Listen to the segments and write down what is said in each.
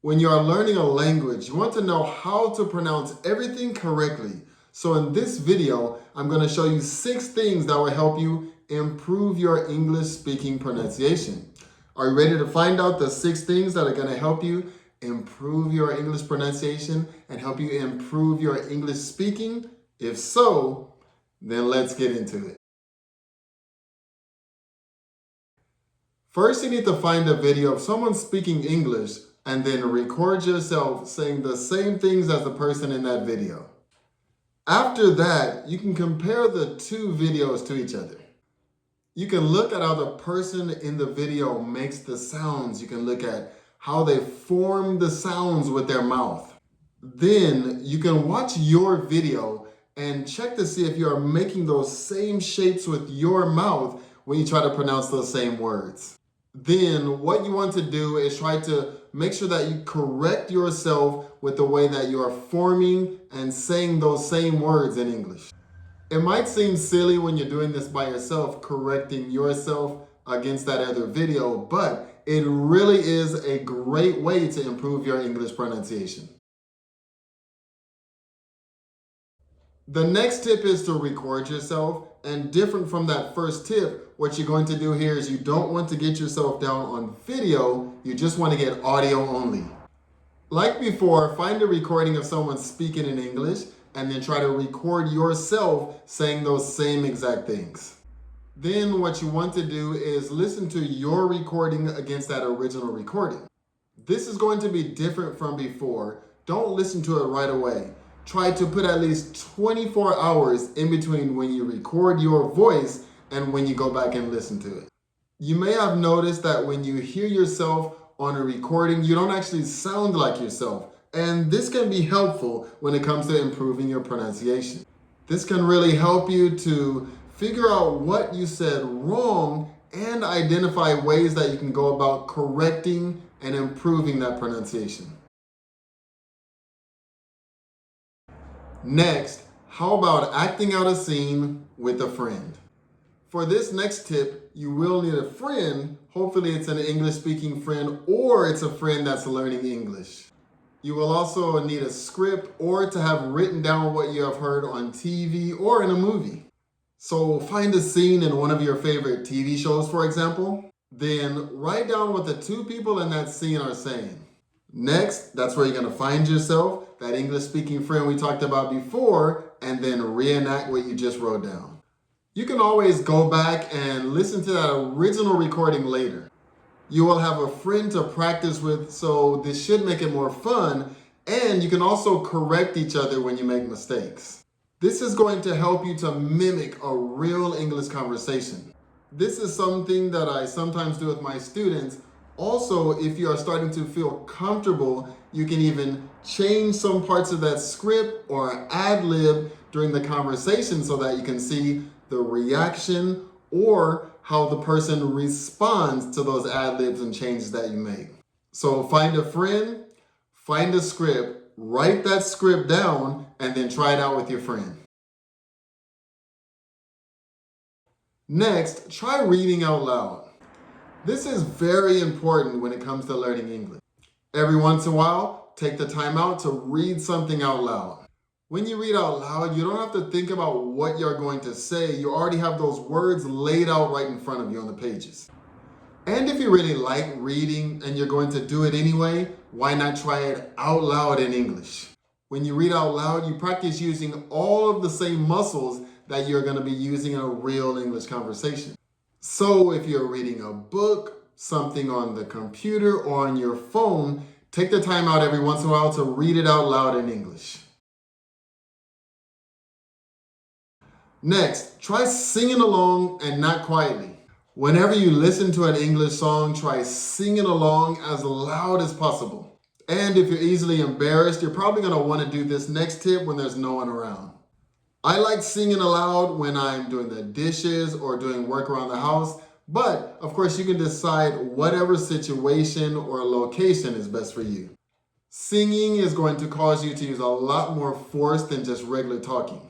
When you are learning a language, you want to know how to pronounce everything correctly. So in this video, I'm going to show you 6 things that will help you improve your English speaking pronunciation. Are you ready to find out the 6 things that are going to help you improve your English pronunciation and help you improve your English speaking? If so, then let's get into it. First, you need to find a video of someone speaking English and then record yourself saying the same things as the person in that video. After that, you can compare the 2 videos to each other. You can look at how the person in the video makes the sounds. You can look at how they form the sounds with their mouth. Then you can watch your video and check to see if you are making those same shapes with your mouth when you try to pronounce those same words. Then what you want to do is try to make sure that you correct yourself with the way that you are forming and saying those same words in English. It might seem silly when you're doing this by yourself, correcting yourself against that other video, but it really is a great way to improve your English pronunciation. The next tip is to record yourself, and different from that first tip, what you're going to do here is you don't want to get yourself down on video, you just want to get audio only. Like before, find a recording of someone speaking in English and then try to record yourself saying those same exact things. Then what you want to do is listen to your recording against that original recording. This is going to be different from before. Don't listen to it right away. Try to put at least 24 hours in between when you record your voice and when you go back and listen to it. You may have noticed that when you hear yourself on a recording, you don't actually sound like yourself. And this can be helpful when it comes to improving your pronunciation. This can really help you to figure out what you said wrong and identify ways that you can go about correcting and improving that pronunciation. Next, how about acting out a scene with a friend? For this next tip, you will need a friend. Hopefully it's an English-speaking friend or it's a friend that's learning English. You will also need a script or to have written down what you have heard on TV or in a movie. So find a scene in one of your favorite TV shows, for example. Then write down what the 2 people in that scene are saying. Next, that's where you're going to find yourself, that English-speaking friend we talked about before, and then reenact what you just wrote down. You can always go back and listen to that original recording later. You will have a friend to practice with, so this should make it more fun, and you can also correct each other when you make mistakes. This is going to help you to mimic a real English conversation. This is something that I sometimes do with my students. Also, if you are starting to feel comfortable, you can even change some parts of that script or ad-lib during the conversation so that you can see the reaction or how the person responds to those ad-libs and changes that you make. So find a friend, find a script, write that script down, and then try it out with your friend. Next, try reading out loud. This is very important when it comes to learning English. Every once in a while, take the time out to read something out loud. When you read out loud, you don't have to think about what you're going to say. You already have those words laid out right in front of you on the pages. And if you really like reading and you're going to do it anyway, why not try it out loud in English? When you read out loud, you practice using all of the same muscles that you're going to be using in a real English conversation. So if you're reading a book, something on the computer or on your phone, take the time out every once in a while to read it out loud in English. Next, try singing along and not quietly. Whenever you listen to an English song, try singing along as loud as possible. And if you're easily embarrassed, you're probably going to want to do this next tip when there's no one around. I like singing aloud when I'm doing the dishes or doing work around the house, but of course you can decide whatever situation or location is best for you. Singing is going to cause you to use a lot more force than just regular talking.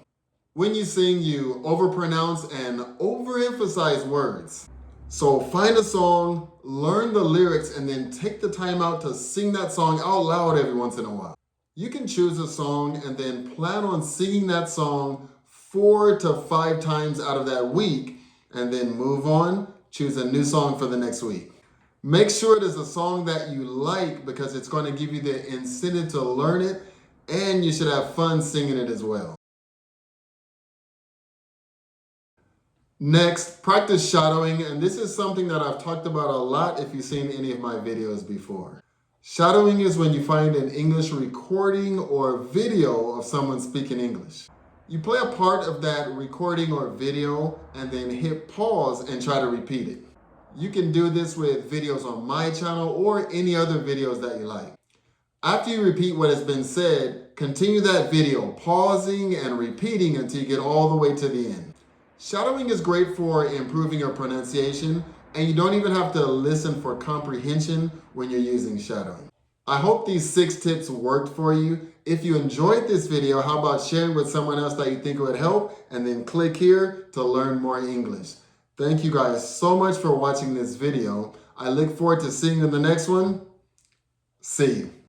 When you sing, you overpronounce and overemphasize words. So find a song, learn the lyrics, and then take the time out to sing that song out loud every once in a while. You can choose a song and then plan on singing that song 4 to 5 times out of that week, and then move on, choose a new song for the next week. Make sure it is a song that you like because it's going to give you the incentive to learn it, and you should have fun singing it as well. Next, practice shadowing, and this is something that I've talked about a lot if you've seen any of my videos before. Shadowing is when you find an English recording or video of someone speaking English. You play a part of that recording or video and then hit pause and try to repeat it. You can do this with videos on my channel or any other videos that you like. After you repeat what has been said, continue that video, pausing and repeating until you get all the way to the end. Shadowing is great for improving your pronunciation, and you don't even have to listen for comprehension when you're using shadowing. I hope these 6 tips worked for you. If you enjoyed this video, how about sharing with someone else that you think would help, and then click here to learn more English. Thank you guys so much for watching this video. I look forward to seeing you in the next one. See you.